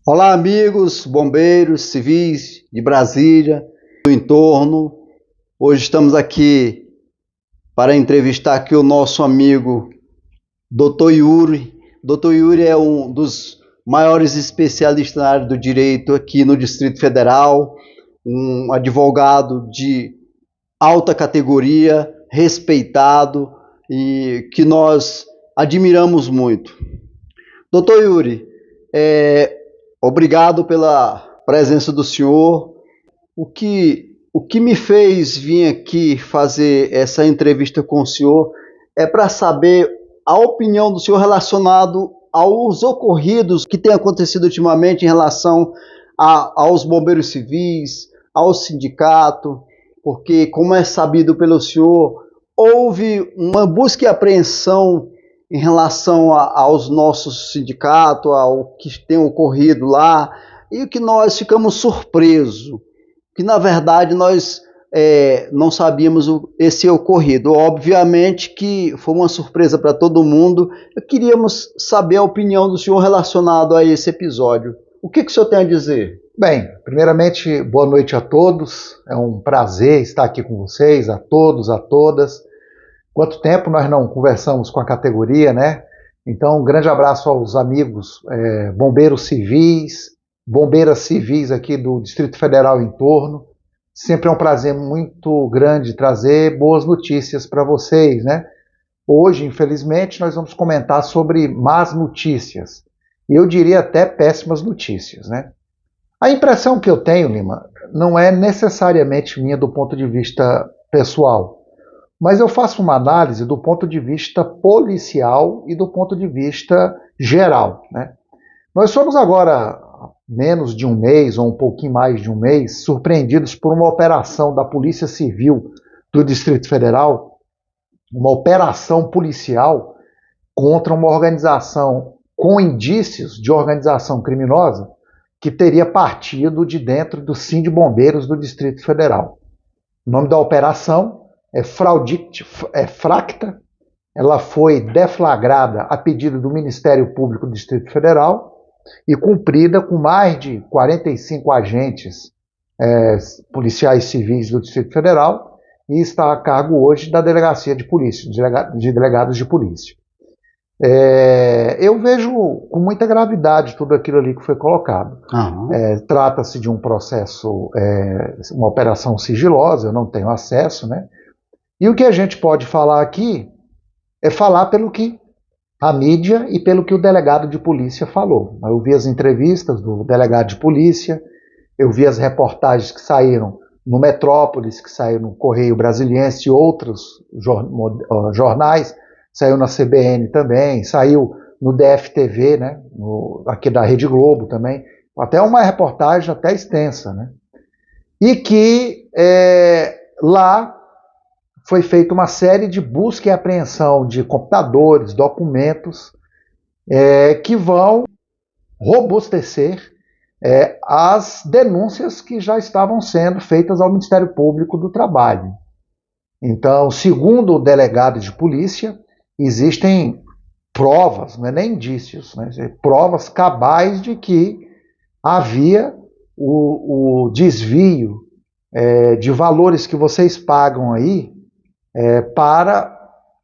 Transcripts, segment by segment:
Olá, amigos, bombeiros, civis de Brasília, do entorno. Hoje estamos aqui para entrevistar aqui o nosso amigo Dr. Yuri. Dr. Yuri é um dos maiores especialistas na área do direito aqui no Distrito Federal, um advogado de alta categoria, respeitado e que nós admiramos muito. Dr. Yuri, obrigado pela presença do senhor. O que me fez vir aqui fazer essa entrevista com o senhor é para saber a opinião do senhor relacionado aos ocorridos que têm acontecido ultimamente em relação aos bombeiros civis, ao sindicato, porque, como é sabido pelo senhor, houve uma busca e apreensão em relação aos nossos sindicatos, ao que tem ocorrido lá, e que nós ficamos surpresos, que na verdade nós não sabíamos esse ocorrido. Obviamente que foi uma surpresa para todo mundo. Queríamos saber a opinião do senhor relacionado a esse episódio. O que o senhor tem a dizer? Bem, primeiramente, boa noite a todos. É um prazer estar aqui com vocês, a todos, a todas. Quanto tempo nós não conversamos com a categoria, né? Então, um grande abraço aos amigos bombeiros civis, bombeiras civis aqui do Distrito Federal e em torno. Sempre é um prazer muito grande trazer boas notícias para vocês, né? Hoje, infelizmente, nós vamos comentar sobre más notícias. E eu diria até péssimas notícias, né? A impressão que eu tenho, Lima, não é necessariamente minha do ponto de vista pessoal, mas eu faço uma análise do ponto de vista policial e do ponto de vista geral, né? Nós somos agora, há menos de um mês, ou um pouquinho mais de um mês, surpreendidos por uma operação da Polícia Civil do Distrito Federal, uma operação policial contra uma organização com indícios de organização criminosa que teria partido de dentro do Sindibombeiros do Distrito Federal. O nome da operação é Fracta. Ela foi deflagrada a pedido do Ministério Público do Distrito Federal e cumprida com mais de 45 agentes policiais civis do Distrito Federal e está a cargo hoje da Delegacia de Polícia, de delegados de polícia. Eu vejo com muita gravidade tudo aquilo ali que foi colocado. Uhum. Trata-se de um processo, uma operação sigilosa, eu não tenho acesso, né? E o que a gente pode falar aqui é falar pelo que a mídia e pelo que o delegado de polícia falou. Eu vi as entrevistas do delegado de polícia, eu vi as reportagens que saíram no Metrópolis, que saíram no Correio Brasiliense e outros jornais, saiu na CBN também, saiu no DFTV, né, aqui da Rede Globo também, até uma reportagem até extensa, né? E que lá foi feita uma série de busca e apreensão de computadores, documentos, que vão robustecer as denúncias que já estavam sendo feitas ao Ministério Público do Trabalho. Então, segundo o delegado de polícia, existem provas, não é nem indícios, né? Provas cabais de que havia o desvio de valores que vocês pagam aí para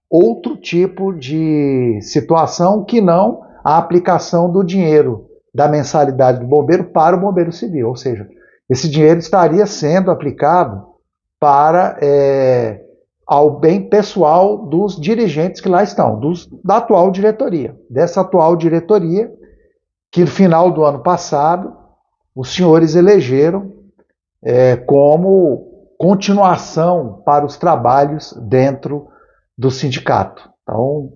outro tipo de situação que não a aplicação do dinheiro da mensalidade do bombeiro para o bombeiro civil. Ou seja, esse dinheiro estaria sendo aplicado para ao bem pessoal dos dirigentes que lá estão, da atual diretoria. Dessa atual diretoria, que no final do ano passado, os senhores elegeram como continuação para os trabalhos dentro do sindicato. Então,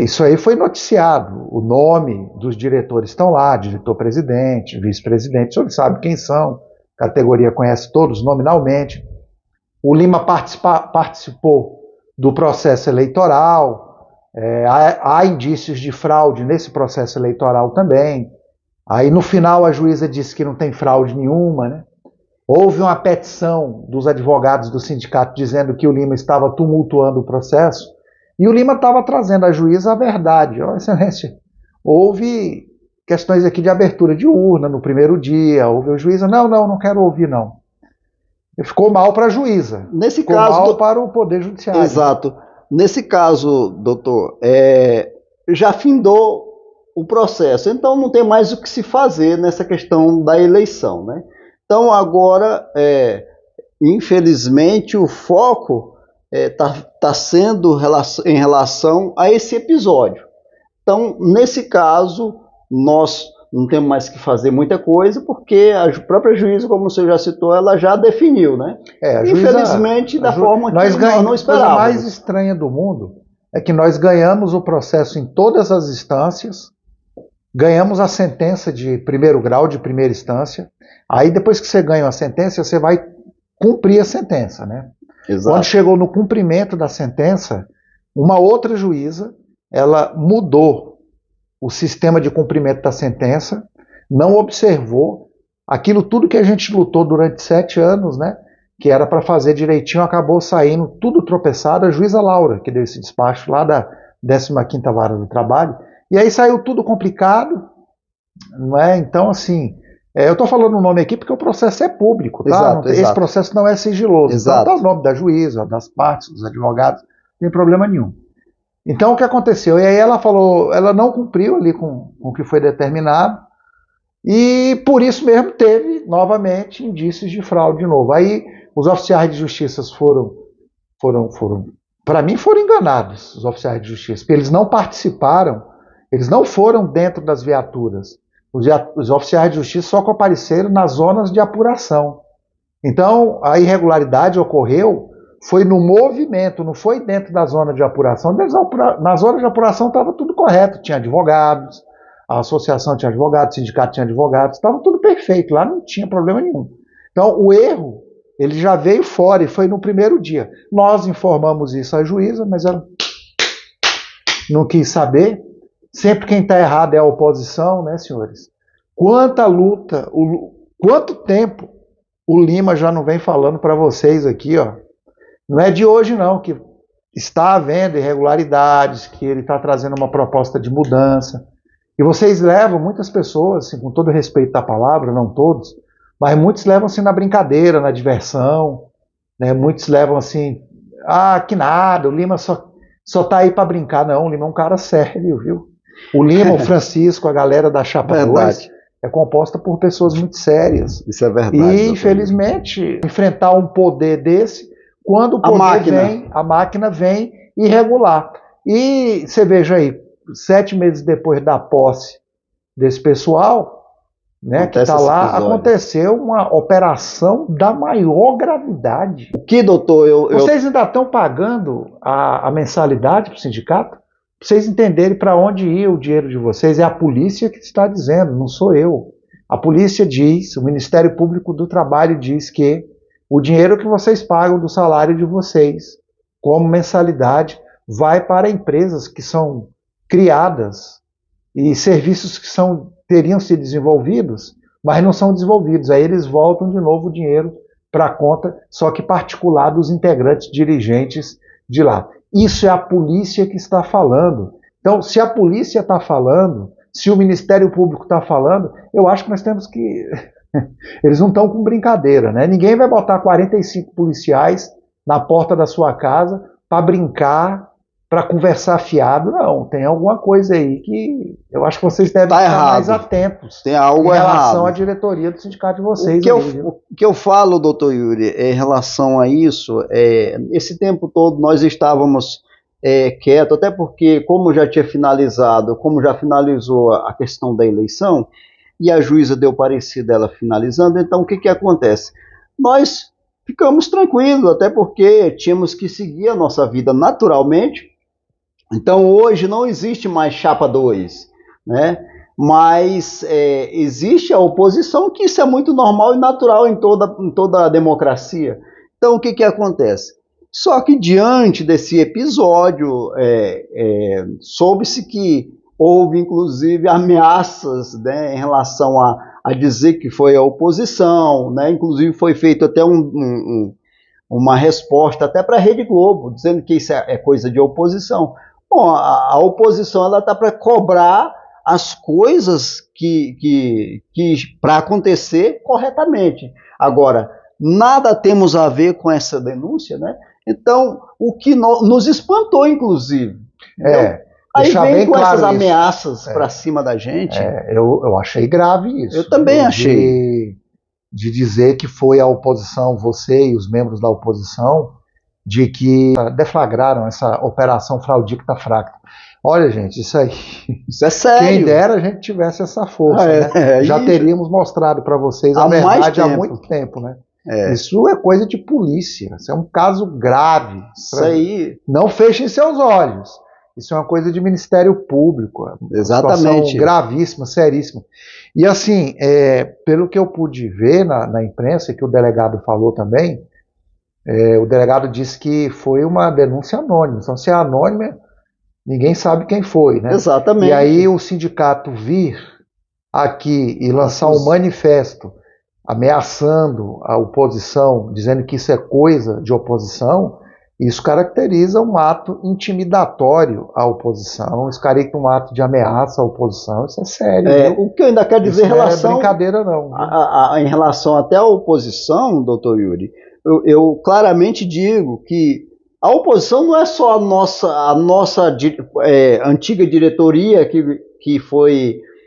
isso aí foi noticiado. O nome dos diretores estão lá, diretor-presidente, vice-presidente, o senhor sabe quem são, a categoria conhece todos nominalmente. O Lima participou do processo eleitoral, há indícios de fraude nesse processo eleitoral também. Aí no final a juíza disse que não tem fraude nenhuma, né? Houve uma petição dos advogados do sindicato dizendo que o Lima estava tumultuando o processo e o Lima estava trazendo à juíza a verdade. Ó, excelência, houve questões aqui de abertura de urna no primeiro dia, ouve a juíza, não quero ouvir não. Ficou mal para a juíza, Nesse ficou caso, mal para o Poder Judiciário. Exato. Nesse caso, doutor, já findou o processo, então não tem mais o que se fazer nessa questão da eleição, né? Então agora, infelizmente, o foco tá sendo em relação a esse episódio. Então, nesse caso, nós não temos mais que fazer muita coisa, porque a própria juíza, como o senhor já citou, ela já definiu, né? Infelizmente, da forma que nós não esperávamos. A coisa mais estranha do mundo é que nós ganhamos o processo em todas as instâncias, ganhamos a sentença de primeiro grau, de primeira instância, aí depois que você ganha a sentença, você vai cumprir a sentença, né? Exato. Quando chegou no cumprimento da sentença, uma outra juíza, ela mudou o sistema de cumprimento da sentença, não observou aquilo tudo que a gente lutou durante 7 anos, né? Que era para fazer direitinho, acabou saindo tudo tropeçado. A juíza Laura, que deu esse despacho lá da 15ª Vara do Trabalho, e aí saiu tudo complicado, não é? Então, assim, eu estou falando o nome aqui porque o processo é público, tá? Exato, esse processo não é sigiloso. Exato. Então, tá o nome da juíza, das partes, dos advogados, não tem problema nenhum. Então, o que aconteceu? E aí ela falou, ela não cumpriu ali com o que foi determinado, e por isso mesmo teve, novamente, indícios de fraude de novo. Aí, os oficiais de justiça para mim, foram enganados, os oficiais de justiça, porque eles não participaram, eles não foram dentro das viaturas. Os oficiais de justiça só apareceram nas zonas de apuração. Então, a irregularidade ocorreu foi no movimento, não foi dentro da zona de apuração. Na zona de apuração estava tudo correto, tinha advogados, a associação tinha advogados, o sindicato tinha advogados, estava tudo perfeito, lá não tinha problema nenhum. Então, o erro, ele já veio fora e foi no primeiro dia. Nós informamos isso à juíza, mas ela não quis saber. Sempre quem está errado é a oposição, né, senhores? Quanta luta, quanto tempo o Lima já não vem falando para vocês aqui, ó. Não é de hoje não, que está havendo irregularidades, que ele está trazendo uma proposta de mudança. E vocês levam, muitas pessoas, assim, com todo respeito da palavra, não todos, mas muitos levam assim na brincadeira, na diversão, né? Muitos levam assim, que nada, o Lima só está aí para brincar. Não, o Lima é um cara sério, viu? O Lima, o Francisco, a galera da Chapa 2, é composta por pessoas muito sérias. Isso é verdade. E, infelizmente, enfrentar um poder desse, quando o poder a máquina vem irregular. E você veja aí, 7 meses depois da posse desse pessoal, né, que está lá, aconteceu uma operação da maior gravidade. O que, doutor? Vocês ainda estão pagando a mensalidade para o sindicato? Para vocês entenderem para onde ia o dinheiro de vocês. É a polícia que está dizendo, não sou eu. A polícia diz, o Ministério Público do Trabalho diz que o dinheiro que vocês pagam do salário de vocês, como mensalidade, vai para empresas que são criadas e serviços que teriam sido desenvolvidos, mas não são desenvolvidos. Aí eles voltam de novo o dinheiro para a conta, só que particular dos integrantes dirigentes de lá. Isso é a polícia que está falando. Então, se a polícia está falando, se o Ministério Público está falando, eu acho que nós temos que... Eles não estão com brincadeira, né? Ninguém vai botar 45 policiais na porta da sua casa para brincar, para conversar fiado. Não, tem alguma coisa aí que eu acho que vocês devem estar mais atentos. Tem algo em relação errado. à diretoria do sindicato de vocês. O que eu falo, doutor Yuri, em relação a isso, esse tempo todo nós estávamos quietos, até porque, como já tinha finalizado, como já finalizou a questão da eleição, e a juíza deu parecer dela finalizando, então o que acontece? Nós ficamos tranquilos, até porque tínhamos que seguir a nossa vida naturalmente. Então hoje não existe mais chapa 2, né? Mas existe a oposição, que isso é muito normal e natural em toda a democracia. Então o que acontece? Só que diante desse episódio, soube-se que houve, inclusive, ameaças, né, em relação a dizer que foi a oposição, né? Inclusive foi feito até uma resposta até para a Rede Globo, dizendo que isso é coisa de oposição. Bom, a oposição está para cobrar as coisas que para acontecer corretamente. Agora, nada temos a ver com essa denúncia, né? Então, o que nos espantou, inclusive. Aí vem com claro essas ameaças para cima da gente. Eu achei grave isso. Eu também achei. De dizer que foi a oposição, você e os membros da oposição, de que deflagraram essa operação fraudicta fracta. Olha, gente, isso aí... Isso é sério. Quem dera a gente tivesse essa força, né? Já teríamos mostrado para vocês a verdade há muito tempo, né? Isso é coisa de polícia, isso é um caso grave. Isso aí... Não fechem seus olhos. Isso é uma coisa de Ministério Público. Exatamente. Uma situação gravíssima, seríssima. E assim, pelo que eu pude ver na imprensa, que o delegado falou também, o delegado disse que foi uma denúncia anônima. Então, se é anônima, ninguém sabe quem foi, né? Exatamente. E aí o sindicato vir aqui e lançar um manifesto ameaçando a oposição, dizendo que isso é coisa de oposição, isso caracteriza um ato intimidatório à oposição, isso caracteriza um ato de ameaça à oposição, isso é sério. O que eu ainda quero dizer em relação... Não é brincadeira, não. Em relação até à oposição, doutor Yuri, eu claramente digo que a oposição não é só a nossa antiga diretoria que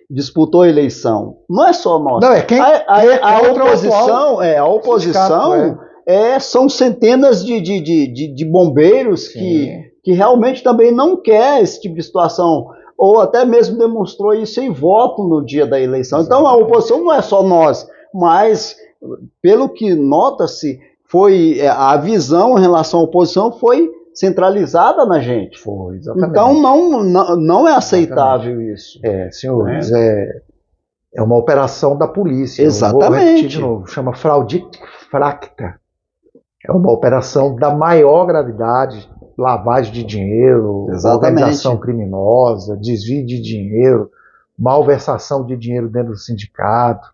disputou a eleição. Não é só nossa. Não, é quem a oposição são centenas de bombeiros que realmente também não quer esse tipo de situação, ou até mesmo demonstrou isso em voto no dia da eleição. Então a oposição não é só nós, mas pelo que nota-se, a visão em relação à oposição foi centralizada na gente. Foi, exatamente. Então não é aceitável isso. Senhores, é uma operação da polícia. Exatamente. Eu vou repetir de novo, chama fraudicta fracta. É uma operação da maior gravidade, lavagem de dinheiro, organização criminosa, desvio de dinheiro, malversação de dinheiro dentro do sindicato.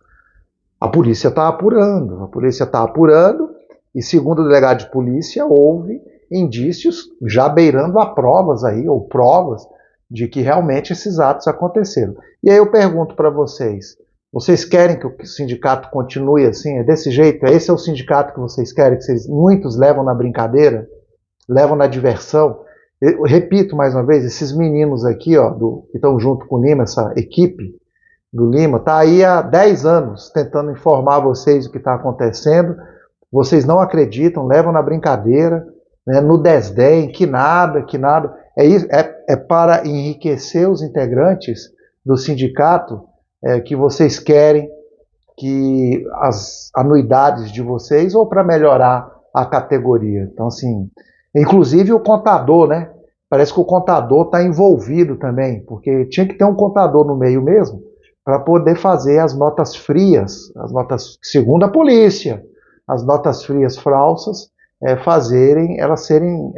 A polícia está apurando, e segundo o delegado de polícia, houve indícios já beirando a provas aí, ou provas, de que realmente esses atos aconteceram. E aí eu pergunto para vocês querem que o sindicato continue assim, desse jeito? Esse é o sindicato que vocês querem, que muitos levam na brincadeira, levam na diversão? Eu repito mais uma vez, esses meninos aqui, que estão junto com o Lima, essa equipe do Lima, está aí há 10 anos tentando informar vocês o que está acontecendo, vocês não acreditam, levam na brincadeira, né, no desdém, que nada, é para enriquecer os integrantes do sindicato, que vocês querem que as anuidades de vocês, ou para melhorar a categoria. Então, assim, inclusive o contador, né? Parece que o contador está envolvido também, porque tinha que ter um contador no meio mesmo, para poder fazer as notas frias, as notas, segundo a polícia, as notas frias falsas, elas serem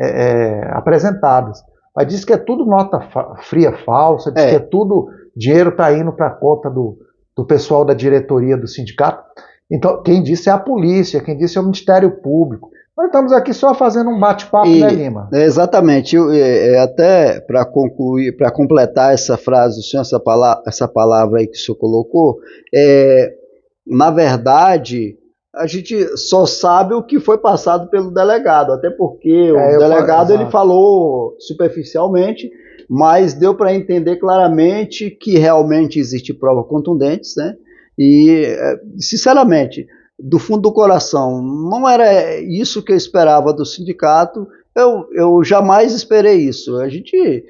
apresentadas. Mas diz que é tudo nota fria falsa, diz que é tudo, dinheiro está indo para a conta do pessoal da diretoria do sindicato. Então, quem disse é a polícia, quem disse é o Ministério Público. Nós estamos aqui só fazendo um bate-papo, né, Lima? Exatamente. Até para concluir, para completar essa frase do senhor, essa palavra aí que o senhor colocou, na verdade, a gente só sabe o que foi passado pelo delegado, até porque o delegado ele falou superficialmente, mas deu para entender claramente que realmente existe provas contundentes, né? E, sinceramente, do fundo do coração, não era isso que eu esperava do sindicato, eu jamais esperei isso. A gente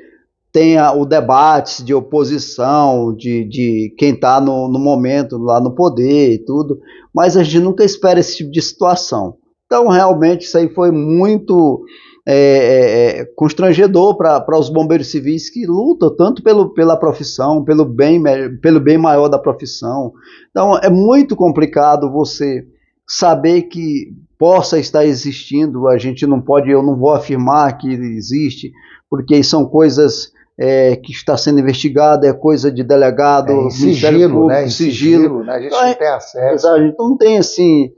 tem o debate de oposição, de quem está no momento lá no poder e tudo, mas a gente nunca espera esse tipo de situação. Então, realmente, isso aí foi muito constrangedor para os bombeiros civis que lutam tanto pela profissão, pelo bem maior da profissão. Então, é muito complicado você saber que possa estar existindo, eu não vou afirmar que existe, porque são coisas que está sendo investigada, é coisa de delegado, sigilo, né? Sigilo, né? A gente não tem acesso. A gente não tem assim,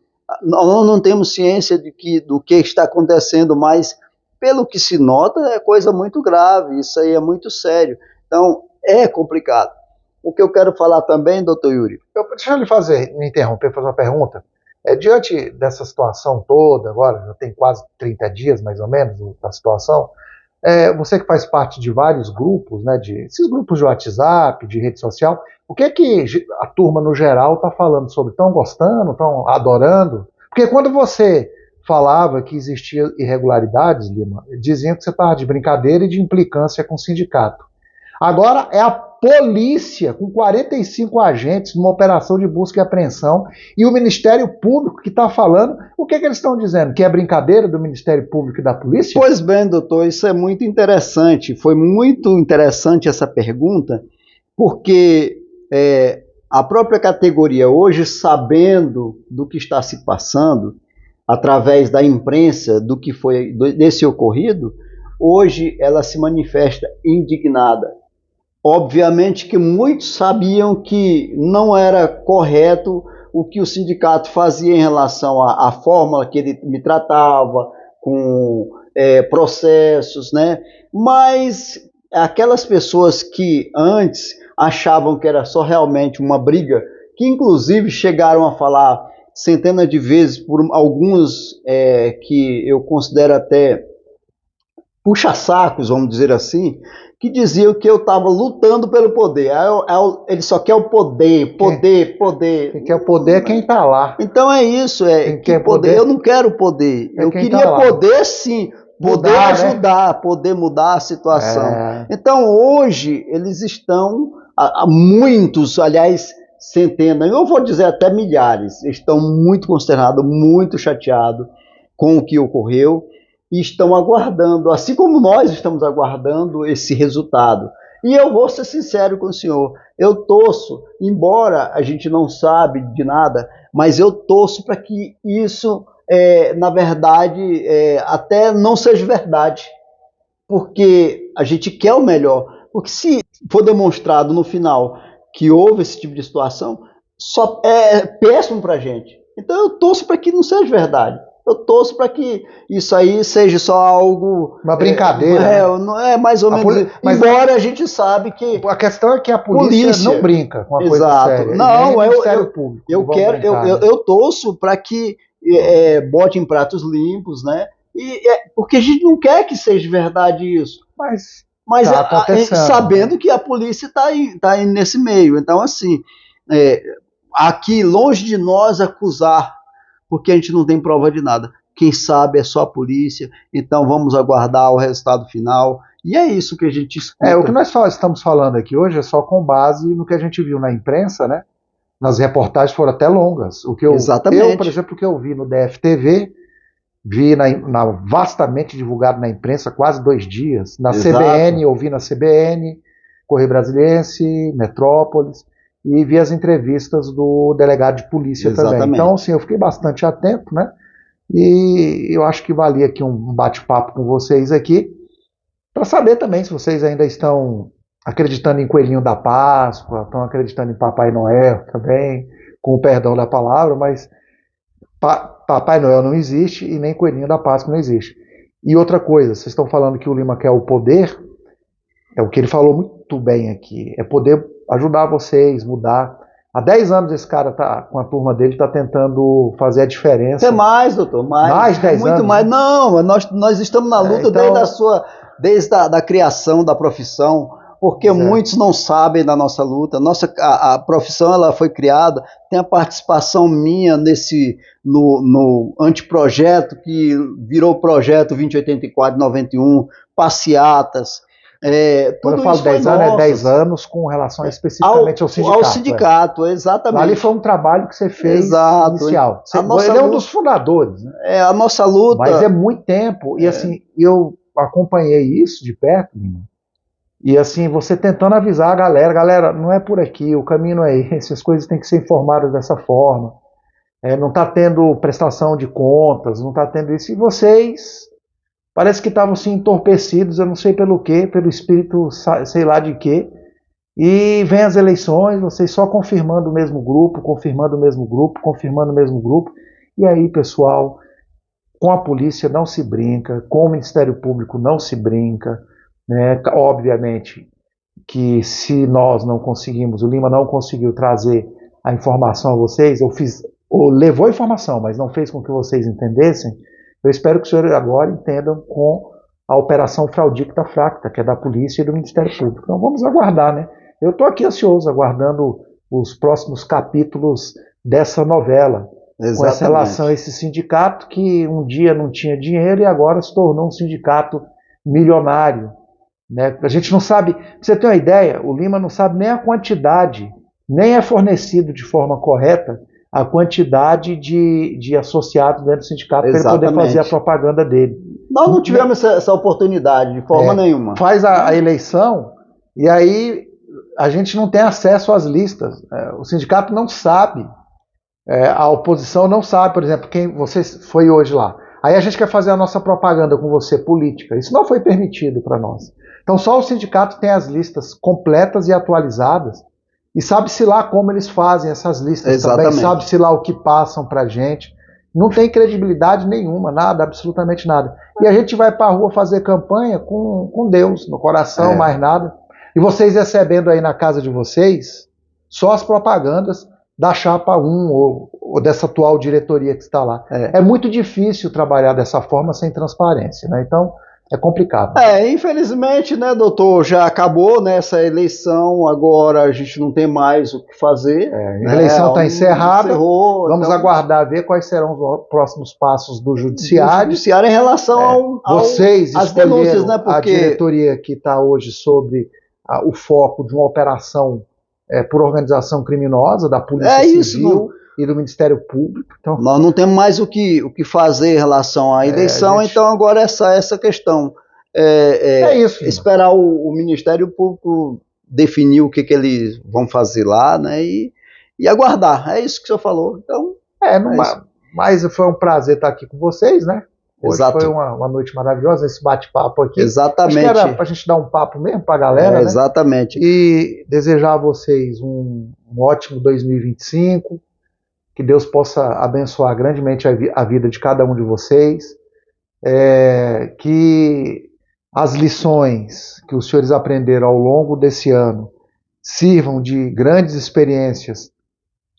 não temos ciência do que está acontecendo, mas pelo que se nota é coisa muito grave, isso aí é muito sério. Então é complicado. O que eu quero falar também, doutor Yuri. Deixa eu me interromper, fazer uma pergunta. Diante dessa situação toda, agora já tem quase 30 dias, mais ou menos, da situação, você que faz parte de vários grupos, né, esses grupos de WhatsApp, de rede social, o que é que a turma no geral está falando sobre? Estão gostando, estão adorando? Porque quando você falava que existiam irregularidades, Lima, diziam que você estava de brincadeira e de implicância com o sindicato. Agora é a polícia, com 45 agentes, numa operação de busca e apreensão, e o Ministério Público que está falando, o que eles estão dizendo? Que é brincadeira do Ministério Público e da polícia? Pois bem, doutor, isso é muito interessante. Foi muito interessante essa pergunta, porque a própria categoria hoje, sabendo do que está se passando, através da imprensa, do que foi desse ocorrido, hoje ela se manifesta indignada. Obviamente que muitos sabiam que não era correto o que o sindicato fazia em relação à forma que ele me tratava, com processos, né? Mas aquelas pessoas que antes achavam que era só realmente uma briga, que inclusive chegaram a falar centenas de vezes por alguns que eu considero até puxa-sacos, vamos dizer assim, que diziam que eu estava lutando pelo poder. Ele só quer o poder. Quem quer o poder é quem está lá. Então é isso, quem quer poder. Eu não quero poder. Eu queria poder sim, poder mudar, ajudar, né? Poder mudar a situação. Então hoje eles estão, muitos, aliás, centenas, eu vou dizer até milhares, estão muito consternados, muito chateados com o que ocorreu. E estão aguardando, assim como nós estamos aguardando esse resultado. E eu vou ser sincero com o senhor, eu torço, embora a gente não sabe de nada, mas eu torço para que isso, na verdade, até não seja verdade, porque a gente quer o melhor. Porque se for demonstrado no final que houve esse tipo de situação, só é péssimo para a gente. Então eu torço para que não seja verdade. Eu torço para que isso aí seja só algo... Uma brincadeira. Não é mais ou menos... Embora a gente sabe que... A questão é que a polícia não brinca com a coisa séria. Não, eu torço para que bote em pratos limpos, né? Porque a gente não quer que seja verdade isso. Mas tá sabendo que a polícia está aí nesse meio. Então, assim, aqui longe de nós acusar, porque a gente não tem prova de nada. Quem sabe é só a polícia, então vamos aguardar o resultado final. E é isso que a gente escuta. O que nós estamos falando aqui hoje é só com base no que a gente viu na imprensa, né? Nas reportagens foram até longas. Exatamente. Por exemplo, o que eu vi no DFTV, vi vastamente divulgado na imprensa quase 2 dias. Na CBN, eu vi na CBN, Correio Brasiliense, Metrópolis, e vi as entrevistas do delegado de polícia também. Então, assim, eu fiquei bastante atento, né? E eu acho que valia aqui um bate-papo com vocês aqui, para saber também se vocês ainda estão acreditando em Coelhinho da Páscoa, estão acreditando em Papai Noel também, com o perdão da palavra, mas Papai Noel não existe e nem Coelhinho da Páscoa não existe. E outra coisa, vocês estão falando que o Lima quer o poder, é o que ele falou muito bem aqui, é poder ajudar vocês, mudar. Há 10 anos esse cara com a turma dele está tentando fazer a diferença. É mais, doutor, mais de 10 anos. Muito mais. Não, nós estamos na luta desde a criação da profissão, porque muitos não sabem da nossa luta. A profissão ela foi criada, tem a participação minha no anteprojeto, que virou projeto 2084 de 91, passeatas. Quando eu falo 10 anos, é 10 anos com relação especificamente ao sindicato. Ao sindicato, exatamente. Ali foi um trabalho que você fez inicial. Ele é um dos fundadores. Né? A nossa luta... Mas é muito tempo. E assim, eu acompanhei isso de perto, Lima. E assim, você tentando avisar a galera, não é por aqui, o caminho não é esse, as coisas têm que ser informadas dessa forma. Não está tendo prestação de contas, não está tendo isso. E vocês... Parece que estavam assim entorpecidos, eu não sei pelo quê, pelo espírito, sei lá de quê. E vem as eleições, vocês só confirmando o mesmo grupo, confirmando o mesmo grupo, confirmando o mesmo grupo. E aí, pessoal, com a polícia não se brinca, com o Ministério Público não se brinca, né? Obviamente que se nós não conseguimos, o Lima não conseguiu trazer a informação a vocês, ou levou a informação, mas não fez com que vocês entendessem, eu espero que os senhores agora entendam com a Operação Fraudicta Fracta, que é da polícia e do Ministério Público. Então vamos aguardar, né? Eu estou aqui ansioso, aguardando os próximos capítulos dessa novela, com essa relação a esse sindicato que um dia não tinha dinheiro e agora se tornou um sindicato milionário. Né? A gente não sabe, pra você ter uma ideia, o Lima não sabe nem a quantidade, nem é fornecido de forma correta a quantidade de associados dentro do sindicato para ele poder fazer a propaganda dele. Nós não tivemos essa oportunidade de forma nenhuma. Faz a eleição e aí a gente não tem acesso às listas. O sindicato não sabe, a oposição não sabe, por exemplo, quem você foi hoje lá. Aí a gente quer fazer a nossa propaganda com você política. Isso não foi permitido para nós. Então só o sindicato tem as listas completas e atualizadas e sabe-se lá como eles fazem essas listas também, sabe-se lá o que passam para a gente. Não tem credibilidade nenhuma, nada, absolutamente nada. E a gente vai para a rua fazer campanha com Deus no coração, mais nada. E vocês recebendo aí na casa de vocês só as propagandas da chapa 1 ou dessa atual diretoria que está lá. É muito difícil trabalhar dessa forma sem transparência, né? Então é complicado. Infelizmente, né, doutor, já acabou, né, essa eleição, agora a gente não tem mais o que fazer. A eleição está encerrada, vamos aguardar, ver quais serão os próximos passos do judiciário. Em relação vocês às denúncias, né, porque a diretoria que está hoje sobre o foco de uma operação por organização criminosa da Polícia Civil e do Ministério Público. Então, nós não temos mais o que fazer em relação à eleição, então agora essa questão. Isso. Esperar o Ministério Público definir o que eles vão fazer lá, né, e aguardar. É isso que o senhor falou. Então, mas foi um prazer estar aqui com vocês, né? Hoje foi uma noite maravilhosa, esse bate-papo aqui. Exatamente. Acho que era para a gente dar um papo mesmo para a galera, né? Exatamente. E desejar a vocês um ótimo 2025, que Deus possa abençoar grandemente a vida de cada um de vocês, que as lições que os senhores aprenderam ao longo desse ano sirvam de grandes experiências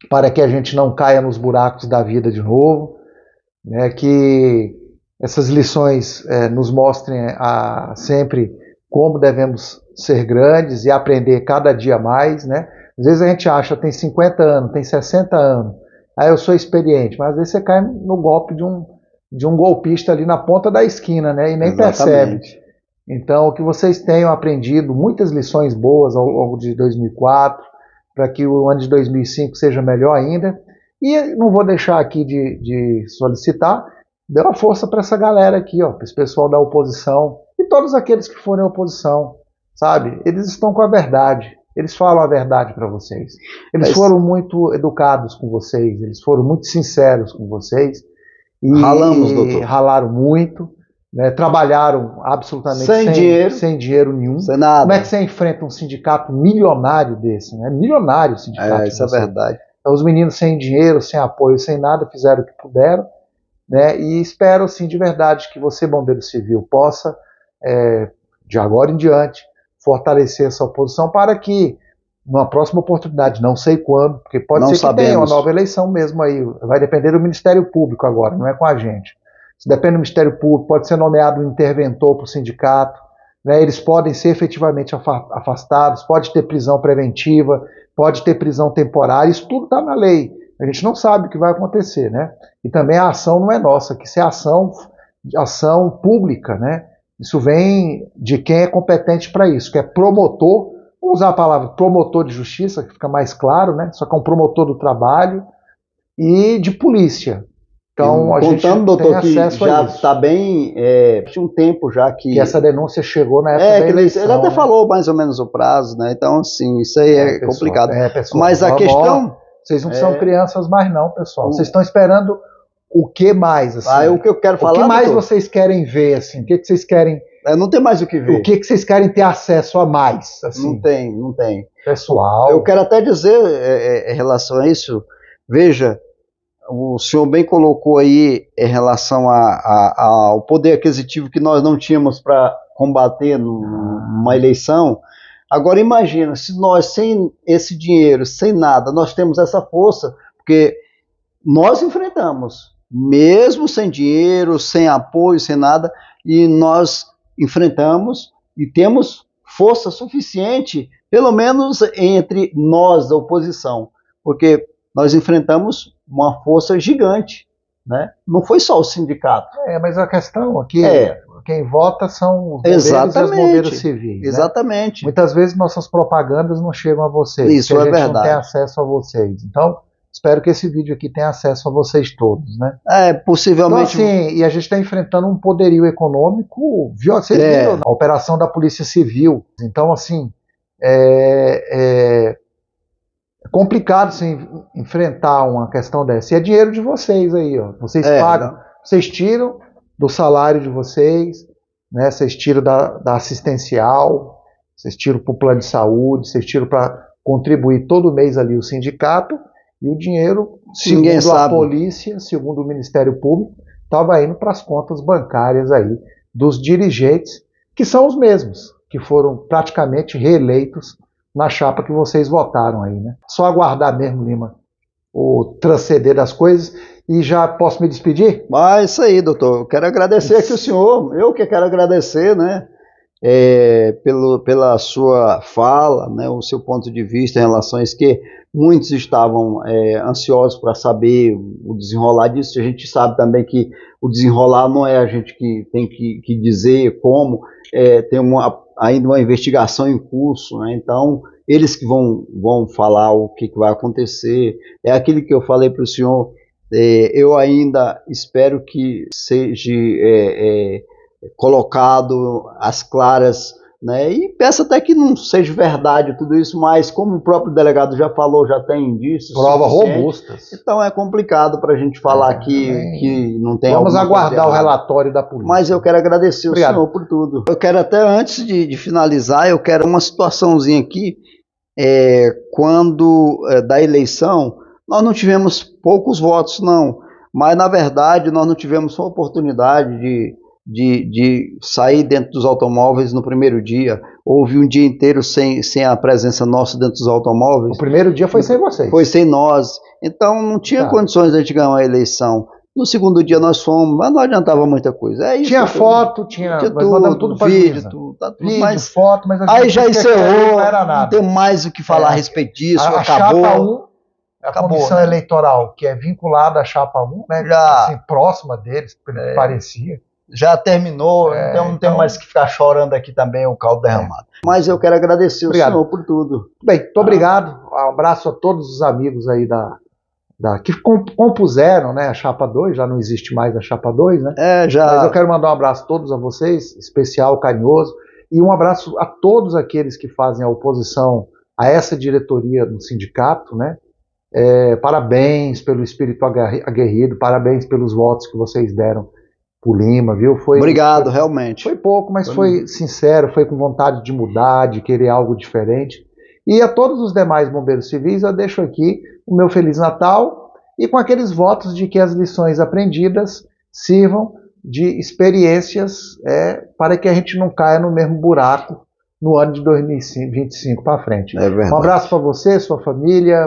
para que a gente não caia nos buracos da vida de novo, né? Que essas lições nos mostrem sempre como devemos ser grandes e aprender cada dia mais, né? Às vezes a gente acha, tem 50 anos, tem 60 anos, aí eu sou experiente, mas às vezes você cai no golpe de um golpista ali na ponta da esquina, né? E nem percebe. Então, que vocês tenham aprendido muitas lições boas ao longo de 2004, para que o ano de 2005 seja melhor ainda. E não vou deixar aqui de solicitar, dê uma força para essa galera aqui, ó, para esse pessoal da oposição e todos aqueles que forem oposição, sabe? Eles estão com a verdade, eles falam a verdade para vocês. Eles foram muito educados com vocês, eles foram muito sinceros com vocês. E ralamos, doutor. Ralaram muito, né? Trabalharam absolutamente sem dinheiro nenhum. Sem nada. Como é que você enfrenta um sindicato milionário desse, né? Milionário sindicato. Isso é verdade. Então, os meninos sem dinheiro, sem apoio, sem nada, fizeram o que puderam, né? E espero, assim, de verdade, que você, bombeiro civil, possa, de agora em diante, fortalecer essa oposição para que, numa próxima oportunidade, não sei quando, porque pode ser que tenha uma nova eleição mesmo aí, vai depender do Ministério Público agora, não é com a gente. Se depende do Ministério Público, pode ser nomeado um interventor para o sindicato, né? Eles podem ser efetivamente afastados, pode ter prisão preventiva, pode ter prisão temporária, isso tudo está na lei. A gente não sabe o que vai acontecer, né? E também a ação não é nossa, que isso é ação pública, né? Isso vem de quem é competente para isso, que é promotor, vou usar a palavra promotor de justiça, que fica mais claro, né? Só que é um promotor do trabalho e de polícia. Então, a gente doutor, tem acesso já está bem, tinha um tempo já que essa denúncia chegou na época da eleição, ele até falou mais ou menos o prazo, né? Então, assim, isso aí é complicado. Pessoal, mas a questão... Vocês não são crianças mais não, pessoal. Vocês estão esperando o que mais? Assim? O que eu quero falar, o que mais vocês querem ver? Assim? O que vocês querem... não tem mais o que ver. O que vocês querem ter acesso a mais? Assim? Não tem. Pessoal... Eu quero até dizer, em relação a isso, veja, o senhor bem colocou aí em relação ao poder aquisitivo que nós não tínhamos para combater numa eleição. Agora imagina, se nós sem esse dinheiro, sem nada, nós temos essa força, porque nós enfrentamos, mesmo sem dinheiro, sem apoio, sem nada, e nós enfrentamos e temos força suficiente, pelo menos entre nós da oposição, porque nós enfrentamos uma força gigante, né? Não foi só o sindicato. Mas a questão aqui, quem vota são os bombeiros e as bombeiras civis. Exatamente. Né? Muitas vezes nossas propagandas não chegam a vocês, isso porque é a gente verdade. não tem acesso a vocês. Então, espero que esse vídeo aqui tenha acesso a vocês todos, né? Possivelmente. Então, assim, e a gente está enfrentando um poderio econômico violento. Vocês viram a operação da Polícia Civil. Então, assim, é complicado assim, enfrentar uma questão dessa. E é dinheiro de vocês aí, ó. Vocês pagam, vocês tiram do salário de vocês, né? Vocês tiram da assistencial, vocês tiram para o plano de saúde, vocês tiram para contribuir todo mês ali o sindicato, e o dinheiro, segundo a polícia, segundo o Ministério Público, estava indo para as contas bancárias aí dos dirigentes, que são os mesmos, que foram praticamente reeleitos na chapa que vocês votaram aí, né? Só aguardar mesmo, Lima, o transcender das coisas. E já posso me despedir? Isso aí, doutor. Eu quero agradecer aqui o senhor. Eu que quero agradecer, né? Pela sua fala, né, o seu ponto de vista em relação a isso, que muitos estavam ansiosos para saber o desenrolar disso. A gente sabe também que o desenrolar não é a gente que tem que dizer como, tem ainda uma investigação em curso, né? Então eles que vão falar o que vai acontecer. É aquilo que eu falei para o senhor, eu ainda espero que seja colocado às claras, né? E peço até que não seja verdade tudo isso, mas como o próprio delegado já falou, já tem indícios, provas robustas. Então é complicado para a gente falar que não tem. Vamos aguardar o relatório da polícia. Mas eu quero agradecer o senhor por tudo. Eu quero até, antes de finalizar, eu quero uma situaçãozinha aqui, quando da eleição, nós não tivemos poucos votos não, mas na verdade nós não tivemos a oportunidade de sair dentro dos automóveis no primeiro dia. Houve um dia inteiro sem a presença nossa dentro dos automóveis. O primeiro dia foi sem vocês. Foi sem nós. Então não tinha condições de a gente ganhar uma eleição. No segundo dia nós fomos, mas não adiantava muita coisa. Tinha foto, tinha tudo para vídeo, vídeo, foto, mas aí já encerrou, não era nada. Não tem mais o que falar a respeito disso, a acabou. Chapa 1, a comissão eleitoral, que é vinculada à Chapa 1, né, assim, próxima deles, parecia. Já terminou, então não tem mais que ficar chorando aqui também o caldo derramado. Mas eu quero agradecer o senhor por tudo. Bem, muito obrigado. Um abraço a todos os amigos aí que compuseram, né, a Chapa 2, já não existe mais a Chapa 2, né? Mas eu quero mandar um abraço a todos a vocês, especial, carinhoso, e um abraço a todos aqueles que fazem a oposição a essa diretoria do sindicato, né? Parabéns pelo espírito aguerrido, parabéns pelos votos que vocês deram pro Lima, viu? Obrigado, realmente. Foi pouco, mas foi sincero, foi com vontade de mudar, de querer algo diferente. E a todos os demais bombeiros civis, eu deixo aqui o meu Feliz Natal e com aqueles votos de que as lições aprendidas sirvam de experiências para que a gente não caia no mesmo buraco no ano de 2025 para frente. Um abraço para você, sua família,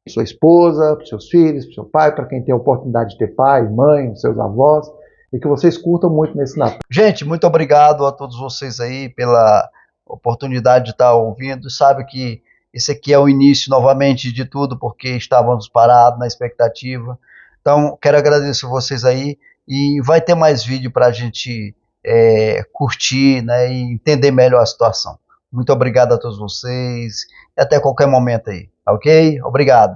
sua esposa, para seus filhos, para seu pai, para quem tem a oportunidade de ter pai, mãe, seus avós, e que vocês curtam muito nesse Natal. Gente, muito obrigado a todos vocês aí pela oportunidade de estar ouvindo. Sabe que esse aqui é o início novamente de tudo, porque estávamos parados na expectativa. Então, quero agradecer vocês aí e vai ter mais vídeo para a gente curtir, né, e entender melhor a situação. Muito obrigado a todos vocês e até qualquer momento aí, ok? Obrigado.